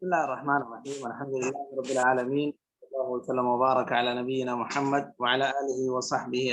بسم الله الرحمن الرحيم، الحمد لله رب العالمين، الله وسلم وبارك على نبينا محمد وعلى آله وصحبه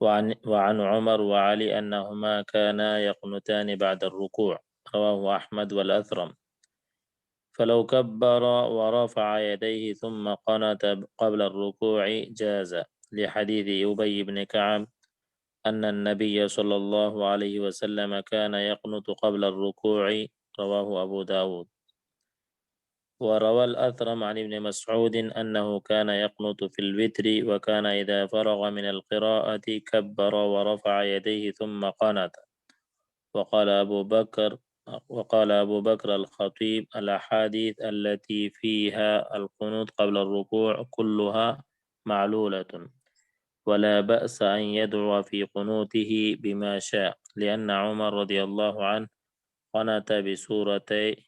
وعن عمر وعلي أنهما كانا يقنتان بعد الركوع، رواه أحمد والأثرم. فلو كبر ورفع يديه ثم قنت قبل الركوع جاز، لحديث أبي بن كعب أن النبي صلى الله عليه وسلم كان يقنت قبل الركوع، رواه أبو داود. وروى الأثرم عن ابن مسعود أنه كان يقنت في الوتر، وكان إذا فرغ من القراءة كبر ورفع يديه ثم قنت. وقال أبو بكر الخطيب: الأحاديث التي فيها القنوت قبل الركوع كلها معلولة، ولا بأس أن يدعو في قنوته بما شاء، لأن عمر رضي الله عنه قنت بسورتي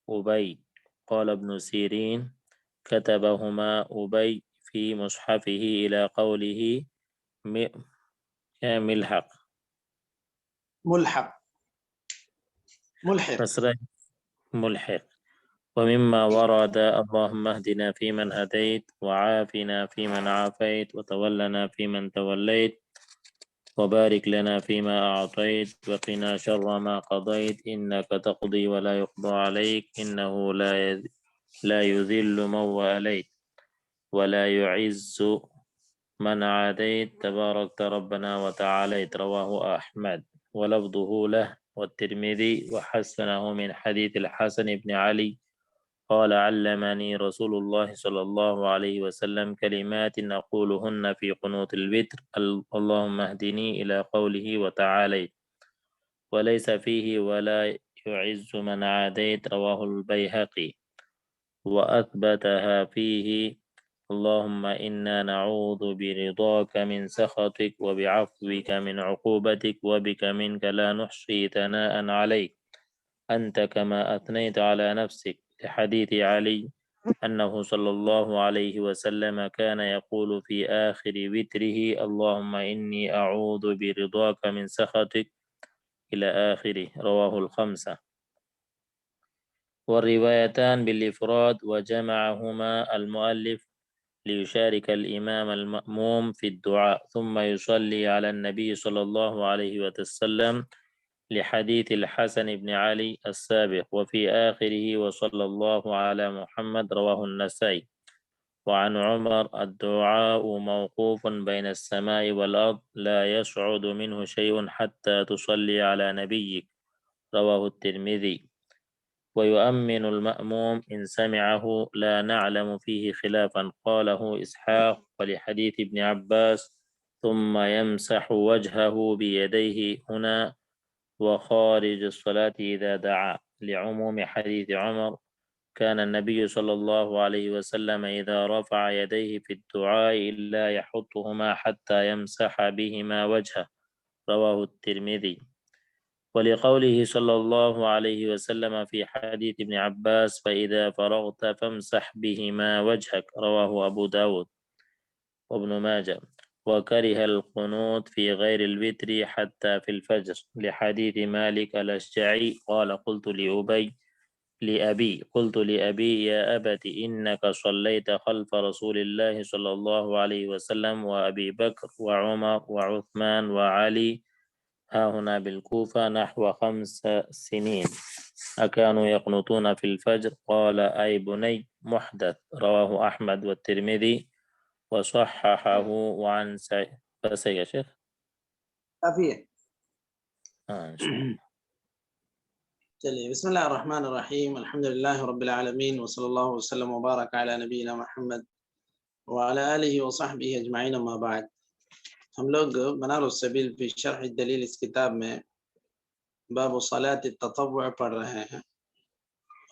أبي. قال ابن سيرين: كتبهما أبي في مصحفه إلى قوله ملحق ملحق. ومما ورد: اللهم اهدنا فيمن هديت، وعافنا فيمن عافيت، وتولنا فيمن توليت، وبارك لنا فيما أعطيت، وقنا شر ما قضيت، إنك تقضي ولا يقضى عليك، إنه لا يذل من واليت، ولا يعز من عاديت، تباركت ربنا وتعاليت. رواه أحمد ولفظه له والترمذي وحسنه من حديث الحسن بن علي قال: علمني رسول الله صلى الله عليه وسلم كلمات أقولهن في قنوت الوتر: اللهم اهدني، إلى قوله وتعاليت، وليس فيه ولا يعز من عاديت، رواه البيهقي. وأثبتها فيه: اللهم إنا نعوذ برضاك من سخطك، وبعفوك من عقوبتك، وبك منك لا نحصي ثناء عليك، أنت كما أثنيت على نفسك. لحديث علي أنه صلى الله عليه وسلم كان يقول في آخر وتره: اللهم إني أعوذ برضاك من سخطك، إلى آخره. رواه الخمسة، والروايتان بالإفراد، وجمعهما المؤلف ليشارك الإمام المأموم في الدعاء ثم يصلي على النبي صلى الله عليه وسلم، لحديث الحسن بن علي السابق. وفي آخره: وصلى الله على محمد، رواه النسائي. وعن عمر: الدعاء موقوف بين السماء والأرض، لا يصعد منه شيء حتى تصلي على نبيك، رواه الترمذي. ويؤمن المأموم إن سمعه، لا نعلم فيه خلافا، قاله إسحاق. ولحديث ابن عباس: ثم يمسح وجهه بيديه هنا وخارج الصلاة إذا دعا، لعموم حديث عمر: كان النبي صلى الله عليه وسلم إذا رفع يديه في الدعاء لا يحطهما حتى يمسح بهما وجهه، رواه الترمذي. ولقوله صلى الله عليه وسلم في حديث ابن عباس: فإذا فرغت فامسح بهما وجهك، رواه أبو داود وابن ماجه. وكره القنوت في غير الوتر حتى في الفجر، لحديث مالك الأشجعي قال: قلت لأبي يا أبت إنك صليت خلف رسول الله صلى الله عليه وسلم وأبي بكر وعمر وعثمان وعلي ها هنا بالكوفة نحو 5 سنين. أكانوا يقنطون في الفجر قال أي بني محدث رواه أحمد والترمذي وصححه وعن سعيد. بس يا شيخ کافی ہے. إن شاء الله. چلیے بسم اللہ الرحمن الرحیم الحمد للہ رب العالمین وصلی اللہ وسلم وبارک علی نبینا محمد وعلی آلہ وصحبہ اجمعین اما بعد. ہم لوگ منار السبیل فی شرح الدلیل اس کتاب میں باب صلاۃ التطوع پڑھ رہے ہیں،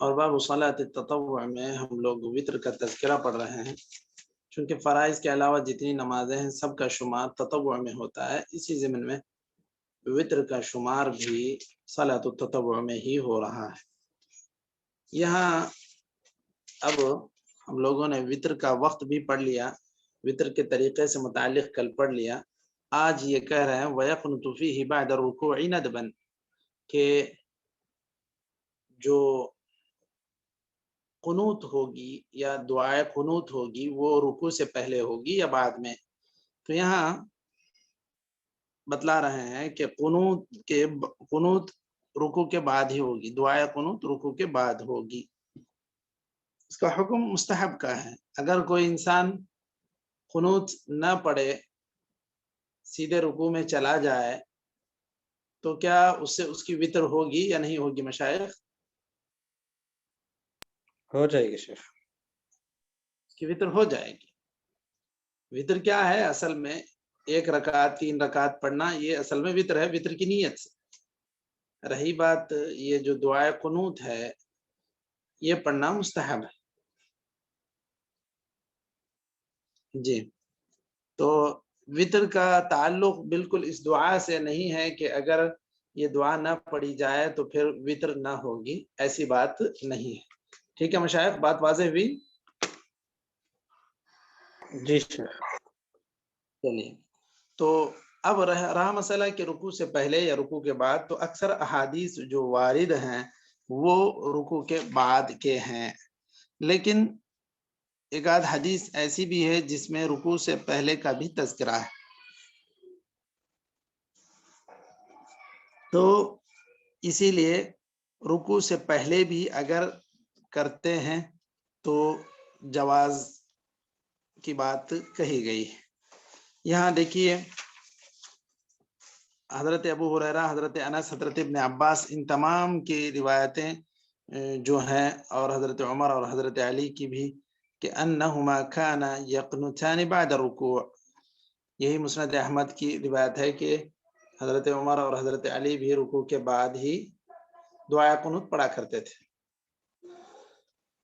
اور باب صلاۃ التطوع میں ہم لوگ وطر کا تذکرہ پڑھ رہے ہیں، چونکہ فرائض کے علاوہ جتنی نمازیں ہیں سب کا شمار تطوع میں ہوتا ہے، اسی ضمن میں وطر کا شمار بھی صلاۃ التطوع میں ہی ہو رہا ہے. یہاں اب ہم لوگوں نے وطر کا وقت بھی پڑھ لیا، وطر کے طریقے سے متعلق کل پڑھ لیا. آج یہ کہہ رہے ہیں وَيَقْنُتُ فِيهِ بَعْدَ الرُّكُوعِ نَدْبًا، کہ جو قنوت ہوگی یا دعائے قنوت ہوگی وہ رکوع سے پہلے ہوگی یا بعد میں. تو یہاں بتلا رہے ہیں کہ قنوت رکوع کے بعد ہی ہوگی، دعائے قنوت رکوع کے بعد ہوگی. اس کا حکم مستحب کا ہے. اگر کوئی انسان قنوت نہ پڑھے سیدھے رکوع میں چلا جائے تو کیا اس سے اس کی وطر ہوگی یا نہیں ہوگی مشائخ؟ ہو جائے گی شیخ، اس کی وطر ہو جائے گی. وطر کیا ہے؟ اصل میں 1 رکعت 3 رکعت پڑھنا، یہ اصل میں وطر ہے، وطر کی نیت سے. رہی بات یہ جو دعائے قنوت ہے یہ پڑھنا مستحب ہے. جی، تو وطر کا تعلق بالکل اس دعا سے نہیں ہے کہ اگر یہ دعا نہ پڑھی جائے تو پھر وطر نہ ہوگی، ایسی بات نہیں ہے. ٹھیک ہے مشائخ، بات واضح ہوئی؟ جی شیخ. چلیے، تو اب رہا مسئلہ کہ رکوع سے پہلے یا رکوع کے بعد. تو اکثر احادیث جو وارد ہیں وہ رکوع کے بعد کے ہیں، لیکن ایک آدھ حدیث ایسی بھی ہے جس میں رکوع سے پہلے کا بھی تذکرہ ہے. تو اسی لیے رکوع سے پہلے بھی اگر کرتے ہیں تو جواز کی بات کہی گئی ہے. یہاں دیکھیے حضرت ابو ہریرہ، حضرت انس، حضرت ابن عباس، ان تمام کی روایتیں جو ہیں، اور حضرت عمر اور حضرت علی کی بھی، کہ انہما کانا یقنتان بعد الرکوع. یہی مسند احمد کی روایت ہے کہ حضرت عمر اور حضرت علی بھی رکوع کے بعد ہی دعائے قنوت پڑھا کرتے تھے.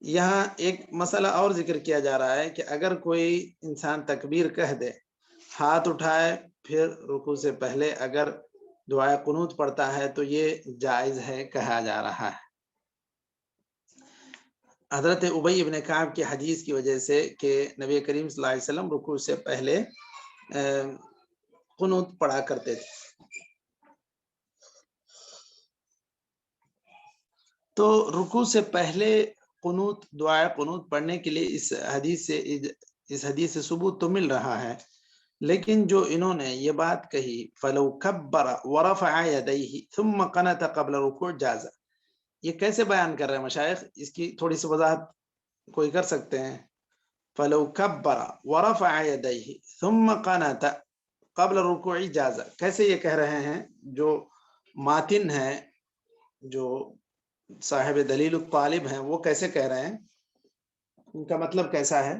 یہاں ایک مسئلہ اور ذکر کیا جا رہا ہے کہ اگر کوئی انسان تکبیر کہہ دے، ہاتھ اٹھائے، پھر رکوع سے پہلے اگر دعائے قنوت پڑھتا ہے تو یہ جائز ہے کہا جا رہا ہے. حضرت ابی ابن کعب کی حدیث کی وجہ سے کہ نبی کریم صلی اللہ علیہ وسلم رکوع سے پہلے قنوت پڑھا کرتے تھے. تو رکوع سے پہلے قنوت، دعائے قنوت پڑھنے کے لیے اس حدیث سے ثبوت تو مل رہا ہے، لیکن جو انہوں نے یہ بات کہی فَلَوْ كَبَّرَ وَرَفَعَ يَدَيْهِ ثُمَّ قَنَتَ قَبْلَ الرُّكُوعِ جَازَ. یہ کیسے بیان کر رہے ہیں مشائخ؟ اس کی تھوڑی سی وضاحت کوئی کر سکتے ہیں؟ فَلَوْ كَبَّرَ وَرَفَعَ يَدَيْهِ ثُمَّ قَنَتَ قَبْلَ الرُّكُوعِ جَازَ. کیسے یہ کہہ رہے ہیں؟ جو ماتن ہے، جو صاحب دلیل الطالب ہیں، وہ کیسے کہہ رہے ہیں؟ ان کا مطلب کیسا ہے؟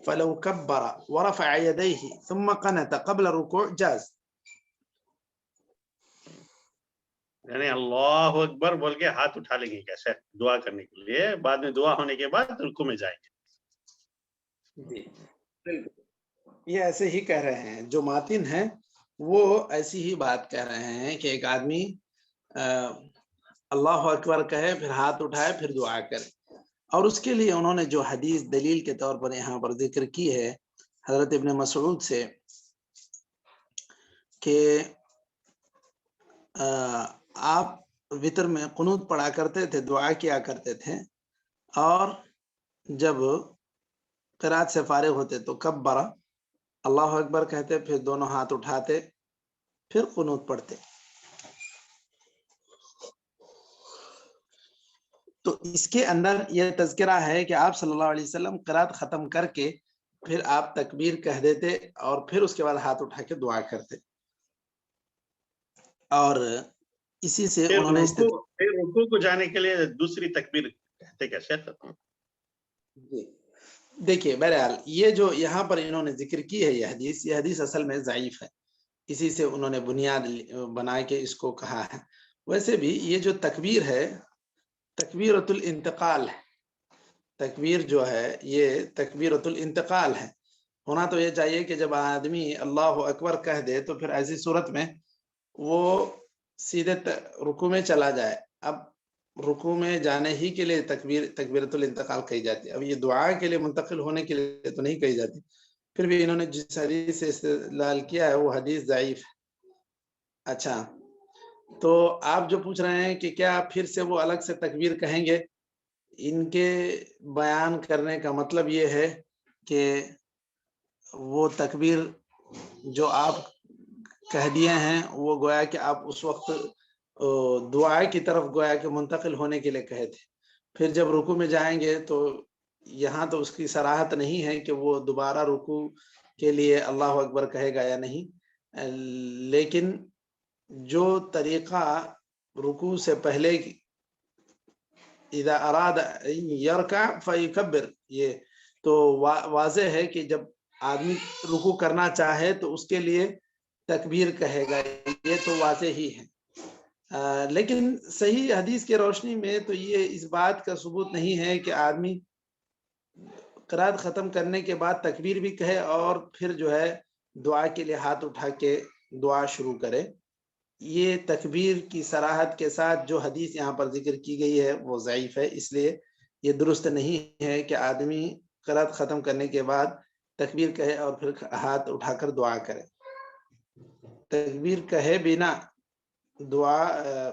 فَلَوْ كَبَّرَ وَرَفَعَ يَدَيْهِ ثُمَّ قَنَتَ قَبْلَ الرُّكُوعِ جَازَ. یعنی اللہ اکبر بول کے ہاتھ اٹھا لیں گے کیسے دعا کرنے کے لیے، بعد میں دعا ہونے کے بعد رکوع میں جائیں گے. جی بالکل، یہ ایسے ہی کہہ رہے ہیں. جو ماتن ہیں وہ ایسی ہی بات کہہ رہے ہیں کہ ایک آدمی اللہ اکبر کہے، پھر ہاتھ اٹھائے، پھر دعا کرے. اور اس کے لیے انہوں نے جو حدیث دلیل کے طور پر یہاں پر ذکر کی ہے حضرت ابن مسعود سے کہ آپ وطر میں قنوت پڑھا کرتے تھے، دعا کیا کرتے تھے، اور جب قرات سے فارغ ہوتے تو کبرا اللہ اکبر کہتے، پھر دونوں ہاتھ اٹھاتے، پھر قنوت پڑھتے۔ تو اس کے اندر یہ تذکرہ ہے کہ آپ صلی اللہ علیہ وسلم قرات ختم کر کے پھر آپ تکبیر کہہ دیتے اور پھر اس کے بعد ہاتھ اٹھا کے دعا کرتے، اور اسی سے پھر انہوں نے رکوع کو جانے کے لیے دوسری تکبیر کہتے کیا شیخ؟ دیکھیے بہرحال یہ جو یہاں پر انہوں نے ذکر کی ہے یہ حدیث اصل میں ضعیف ہے، اسی سے انہوں نے بنیاد بنا کے اس کو کہا ہے۔ ویسے بھی یہ جو تکبیر ہے تکبیرۃ الانتقال ہے، تکبیر جو ہے یہ تکبیرۃ الانتقال ہے۔ ہونا تو یہ چاہیے کہ جب آدمی اللہ اکبر کہہ دے تو پھر ایسی صورت میں وہ سیدھے رکوع میں چلا جائے۔ اب رکوع میں جانے ہی کے لیے تکبیرۃ الانتقال کہی جاتی ہے، اب یہ دعا کے لیے منتقل ہونے کے لیے تو نہیں کہی جاتی۔ پھر بھی انہوں نے جس حدیث سے استدلال کیا ہے وہ حدیث ضعیف ہے۔ اچھا، تو آپ جو پوچھ رہے ہیں کہ کیا پھر سے وہ الگ سے تکبیر کہیں گے، ان کے بیان کرنے کا مطلب یہ ہے کہ وہ تکبیر جو آپ کہہ دیے ہیں وہ گویا کہ آپ اس وقت دعا کی طرف گویا کہ منتقل ہونے کے لیے کہے تھے، پھر جب رکوع میں جائیں گے تو یہاں تو اس کی صراحت نہیں ہے کہ وہ دوبارہ رکوع کے لیے اللہ اکبر کہے گا یا نہیں، لیکن جو طریقہ رکوع سے پہلے اذا اراد یرکع فیکبر، یہ تو واضح ہے کہ جب آدمی رکوع کرنا چاہے تو اس کے لیے تکبیر کہے گا، یہ تو واضح ہی ہے۔ لیکن صحیح حدیث کے روشنی میں تو یہ اس بات کا ثبوت نہیں ہے کہ آدمی قرات ختم کرنے کے بعد تکبیر بھی کہے اور پھر جو ہے دعا کے لیے ہاتھ اٹھا کے دعا شروع کرے۔ یہ تکبیر کی صراحت کے ساتھ جو حدیث یہاں پر ذکر کی گئی ہے وہ ضعیف ہے، اس لیے یہ درست نہیں ہے کہ آدمی قرات ختم کرنے کے بعد تکبیر کہے اور پھر ہاتھ اٹھا کر دعا کرے۔ تکبیر کہے بنا دعا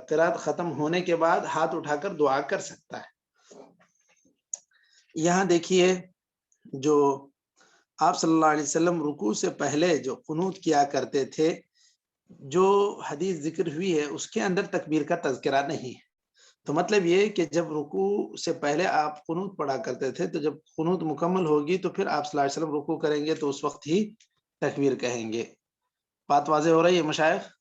قرات ختم ہونے کے بعد ہاتھ اٹھا کر دعا کر سکتا ہے۔ یہاں دیکھیے جو آپ صلی اللہ علیہ وسلم رکوع سے پہلے جو قنوت کیا کرتے تھے، جو حدیث ذکر ہوئی ہے اس کے اندر تکبیر کا تذکرہ نہیں ہے۔ تو مطلب یہ کہ جب رکوع سے پہلے آپ قنوت پڑھا کرتے تھے تو جب قنوت مکمل ہوگی تو پھر آپ صلی اللہ علیہ وسلم رکوع کریں گے تو اس وقت ہی تکبیر کہیں گے۔ بات واضح ہو رہی ہے مشائخ؟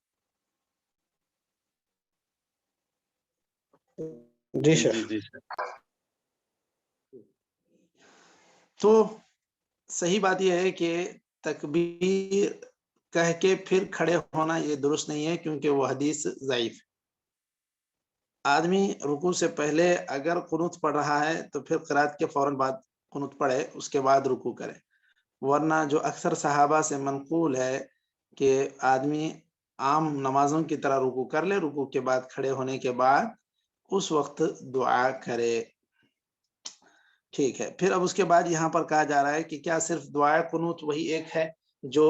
جی شیخ۔ جی تو صحیح بات یہ ہے کہ تکبیر کہہ کے پھر کھڑے ہونا یہ درست نہیں ہے، کیونکہ وہ حدیث ضعیف ہے۔ آدمی رکوع سے پہلے اگر قنوت پڑھ رہا ہے تو پھر قرات کے فوراً بعد قنوت پڑھے، اس کے بعد رکوع کرے، ورنہ جو اکثر صحابہ سے منقول ہے کہ آدمی عام نمازوں کی طرح رکوع کر لے، رکوع کے بعد کھڑے ہونے کے بعد اس وقت دعا کرے۔ ٹھیک ہے، پھر اب اس کے بعد یہاں پر کہا جا رہا ہے کہ کیا صرف دعائے قنوت وہی ایک ہے جو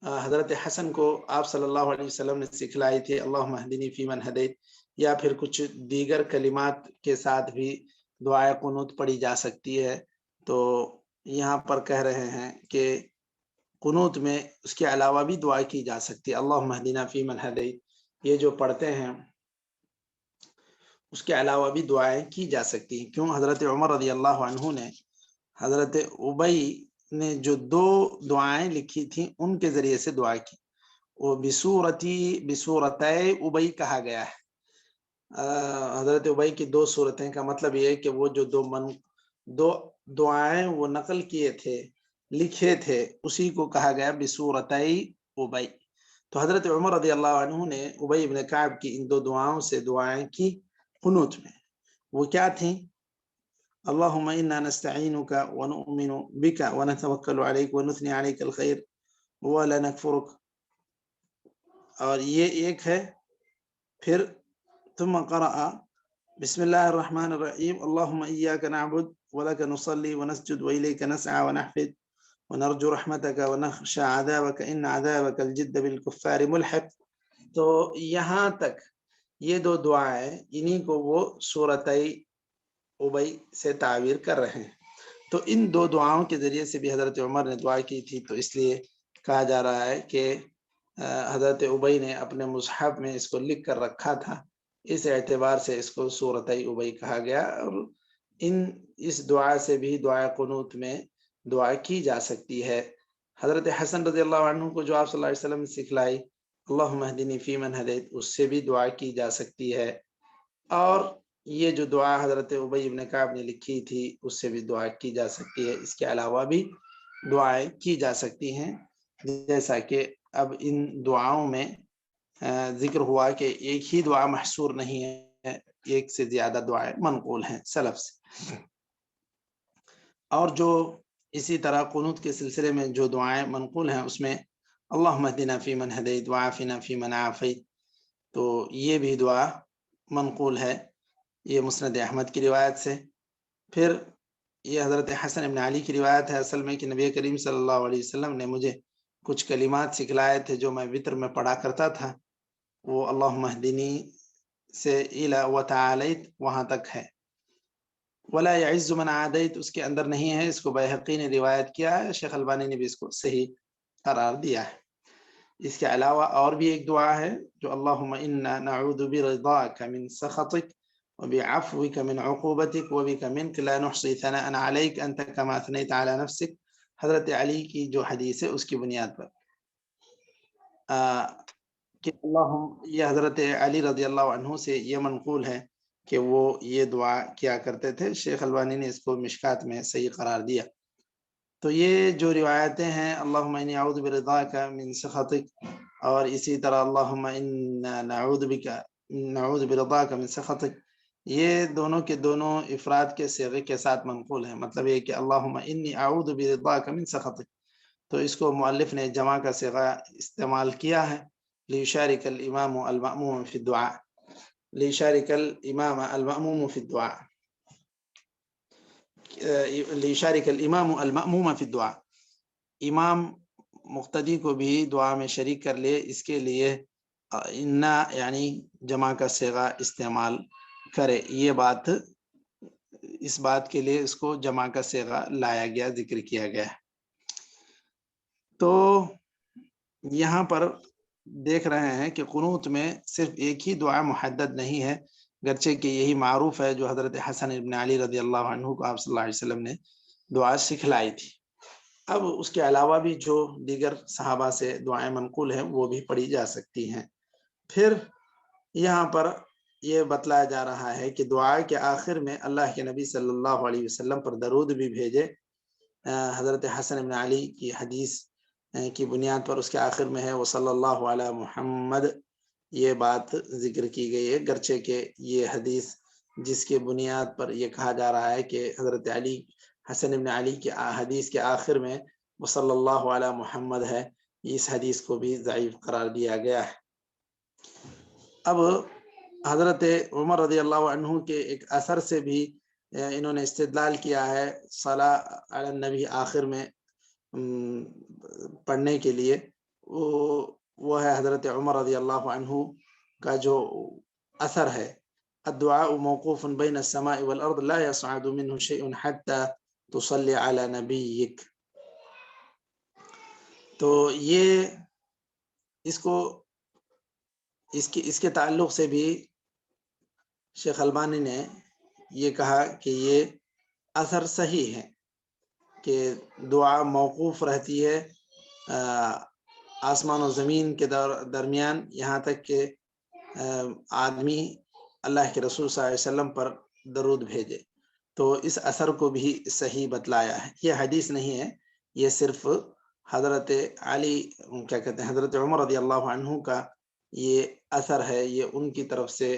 حضرت حسن کو آپ صلی اللہ علیہ وسلم نے سکھلائی تھی، اللہم اہدنی فیمن ہدیت، یا پھر کچھ دیگر کلمات کے ساتھ بھی دعائے قنوت پڑھی جا سکتی ہے؟ تو یہاں پر کہہ رہے ہیں کہ قنوت میں اس کے علاوہ بھی دعا کی جا سکتی ہے، اللہم اہدنا فیمن ہدیت، یہ جو پڑھتے ہیں اس کے علاوہ بھی دعائیں کی جا سکتی ہیں۔ کیوں؟ حضرت عمر رضی اللہ عنہ نے حضرت ابی نے جو 2 دعائیں لکھی تھیں ان کے ذریعے سے دعا کی، وہ بصورتي ابی کہا گیا ہے۔ حضرت ابی کی 2 صورتیں کا مطلب یہ ہے کہ وہ جو 2 دعائیں وہ نقل کیے تھے، لکھے تھے، اسی کو کہا گیا بصورتي ابی۔ تو حضرت عمر رضی اللہ عنہ نے ابی بن کعب کی ان 2 دعاؤں سے دعائیں کی قنوت میں۔ وہ کیا تھیں؟ اللہم انا نستعینک ونؤمن بک ونتوکل علیک ونثنی علیک الخیر ولا نکفرک، اور یہ ایک ہے۔ پھر ثم قرأ بسم اللہ الرحمن الرحیم اللہم ایاک نعبد ولک نصلی ونسجد والیک نسعى ونحفد ونرجو رحمتک ونخشى عذابک ان عذابک الجد بالکفار ملحق۔ تو یہاں تک یہ 2 دعائیں، انہی کو وہ سورتي ابی سے تعبیر کر رہے ہیں۔ تو ان دو دعاؤں کے ذریعے سے بھی حضرت عمر نے دعا کی تھی، تو اس لیے کہا جا رہا ہے کہ حضرت ابی نے اپنے مصحف میں اس کو لکھ کر رکھا تھا، اس اعتبار سے اس کو سورۃ ابی کہا گیا۔ اور اس دعا سے بھی دعا قنوت میں دعا کی جا سکتی ہے۔ حضرت حسن رضی اللہ عنہ کو جو آپ صلی اللہ علیہ وسلم نے سکھلائی، اللہم اہدنی فیمن ہدیت، اس سے بھی دعا کی جا سکتی ہے۔ اور یہ جو دعا حضرت ابی ابن کعب نے لکھی تھی، اس سے بھی دعا کی جا سکتی ہے۔ اس کے علاوہ بھی دعائیں کی جا سکتی ہیں، جیسا کہ اب ان دعاؤں میں ذکر ہوا کہ ایک ہی دعا محصور نہیں ہے، ایک سے زیادہ دعائیں منقول ہیں سلف سے۔ اور جو اسی طرح قنوت کے سلسلے میں جو دعائیں منقول ہیں، اس میں اللہم اہدنا فیمن ہدیت وعافنا فیمن عافیت، تو یہ بھی دعا منقول ہے، یہ مسند احمد کی روایت سے۔ پھر یہ حضرت حسن ابن علی کی روایت ہے اصل میں، کہ نبی کریم صلی اللہ علیہ وسلم نے مجھے کچھ کلمات سکھلائے تھے جو میں وطر میں پڑھا کرتا تھا، وہ اللہم اہدنی سے الی وتعالیت وہاں تک ہے۔ ولا یعز من عادیت اس کے اندر نہیں ہے، اس کو بیہقی نے روایت کیا ہے، شیخ البانی نے بھی اس کو صحیح قرار دیا ہے۔ اس کے علاوہ اور بھی ایک دعا ہے جو اللہم انا نعوذ برضاک من سخطک وبعفوک من عقوبتک وبک منک لا نحصی ثناء علیک انت کما اثنیت علی نفسک، حضرت علی کی جو حدیث ہے اس کی بنیاد پر کہ اللہم، یہ حضرت علی رضی اللہ عنہ سے یہ منقول ہے کہ وہ یہ دعا کیا کرتے تھے۔ شیخ البانی نے اس کو مشکات میں صحیح قرار دیا۔ تو یہ جو روایتیں ہیں، اللہم انی اعوذ برضاک من سخطک، اور اسی طرح اللہم انا نعوذ برضاک من سخطک، یہ دونوں کے دونوں افراد کے صیغے کے ساتھ منقول ہیں۔ مطلب یہ کہ اللہم انی اعوذ برضاک من سخطک، تو اس کو مؤلف نے جمع کا صیغہ استعمال کیا ہے، لیشارک الامام المأموم فی الدعاء، لیشارک الامام المأموم فی الدعاء، لیشارک الامام المأموم فی الدعاء، امام مقتدی کو بھی دعا میں شریک کر لے، اس کے لیے انا یعنی جمع کا صیغہ استعمال کرے۔ یہ بات، اس بات کے لیے اس کو جمع کا صیغہ لایا گیا، ذکر کیا گیا ہے۔ تو یہاں پر دیکھ رہے ہیں کہ قنوت میں صرف ایک ہی دعا محدد نہیں ہے، گرچہ کہ یہی معروف ہے جو حضرت حسن ابن علی رضی اللہ عنہ کو آپ صلی اللہ علیہ وسلم نے دعا سکھلائی تھی۔ اب اس کے علاوہ بھی جو دیگر صحابہ سے دعائیں منقول ہیں وہ بھی پڑھی جا سکتی ہیں۔ پھر یہاں پر یہ بتلایا جا رہا ہے کہ دعا کے آخر میں اللہ کے نبی صلی اللہ علیہ وسلم پر درود بھی بھیجے۔ حضرت حسن ابن علی کی حدیث کی بنیاد پر اس کے آخر میں ہے وصلی اللہ علی محمد، یہ بات ذکر کی گئی ہے، گرچہ کہ یہ حدیث جس کے بنیاد پر یہ کہا جا رہا ہے کہ حضرت علی، حسن ابن علی کی حدیث کے آخر میں وصلی اللہ علی محمد ہے، اس حدیث کو بھی ضعیف قرار دیا گیا ہے۔ اب حضرت عمر رضی اللہ عنہ کے ایک اثر سے بھی انہوں نے استدلال کیا ہے صلاۃ علی النبی آخر میں پڑھنے کے لیے، وہ ہے حضرت عمر رضی اللہ عنہ کا جو اثر ہے، الدعاء موقوف بین السماء والارض لا يصعد منه شيء حتى تصلي على نبيك۔ تو یہ اس کے تعلق سے بھی شیخ البانی نے یہ کہا کہ یہ اثر صحیح ہے کہ دعا موقوف رہتی ہے آسمان و زمین کے درمیان، یہاں تک کہ آدمی اللہ کے رسول صلی اللہ علیہ وسلم پر درود بھیجے۔ تو اس اثر کو بھی صحیح بتلایا ہے۔ یہ حدیث نہیں ہے، یہ صرف حضرت علی حضرت عمر رضی اللہ عنہ کا یہ اثر ہے، یہ ان کی طرف سے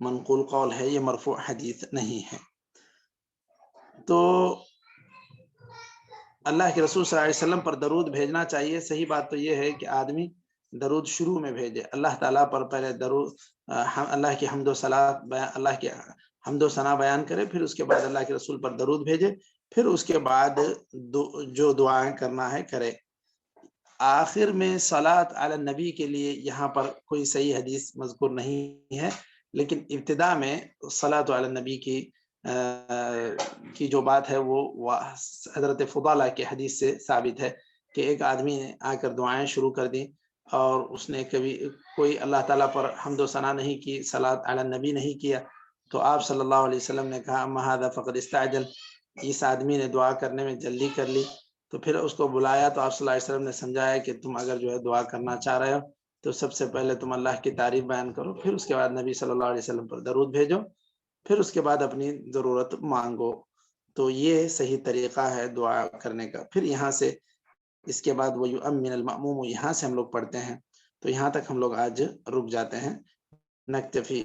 منقول قول ہے، یہ مرفوع حدیث نہیں ہے۔ تو اللہ کے رسول صلی اللہ علیہ وسلم پر درود بھیجنا چاہیے۔ صحیح بات تو یہ ہے کہ آدمی درود شروع میں بھیجے، اللہ تعالیٰ پر پہلے درود، اللہ کی حمد و ثنا بیان کرے، پھر اس کے بعد اللہ کے رسول پر درود بھیجے، پھر اس کے بعد جو دعائیں کرنا ہے کرے۔ آخر میں صلاۃ علی النبی کے لیے یہاں پر کوئی صحیح حدیث مذکور نہیں ہے، لیکن ابتدا میں صلاۃ علی النبی کی کی جو بات ہے وہ حضرت فضالہ کے حدیث سے ثابت ہے کہ ایک آدمی نے آ کر دعائیں شروع کر دی اور اس نے کبھی کوئی اللہ تعالیٰ پر حمد و ثنا نہیں کی، صلاۃ علی النبی نہیں کیا، تو آپ صلی اللہ علیہ وسلم نے کہا اما ھذا فقد استعجل، اس آدمی نے دعا کرنے میں جلدی کر لی۔ تو پھر اس کو بلایا تو آپ صلی اللہ علیہ وسلم نے سمجھایا کہ تم اگر جو ہے دعا کرنا چاہ رہے ہو تو سب سے پہلے تم اللہ کی تعریف بیان کرو، پھر اس کے بعد نبی صلی اللہ علیہ وسلم پر درود بھیجو، پھر اس کے بعد اپنی ضرورت مانگو۔ تو یہ صحیح طریقہ ہے دعا کرنے کا۔ پھر یہاں سے اس کے بعد وَيُؤَمِّنَ الْمَأْمُومُ یہاں سے ہم لوگ پڑھتے ہیں، تو یہاں تک ہم لوگ آج رک جاتے ہیں۔ نکتفی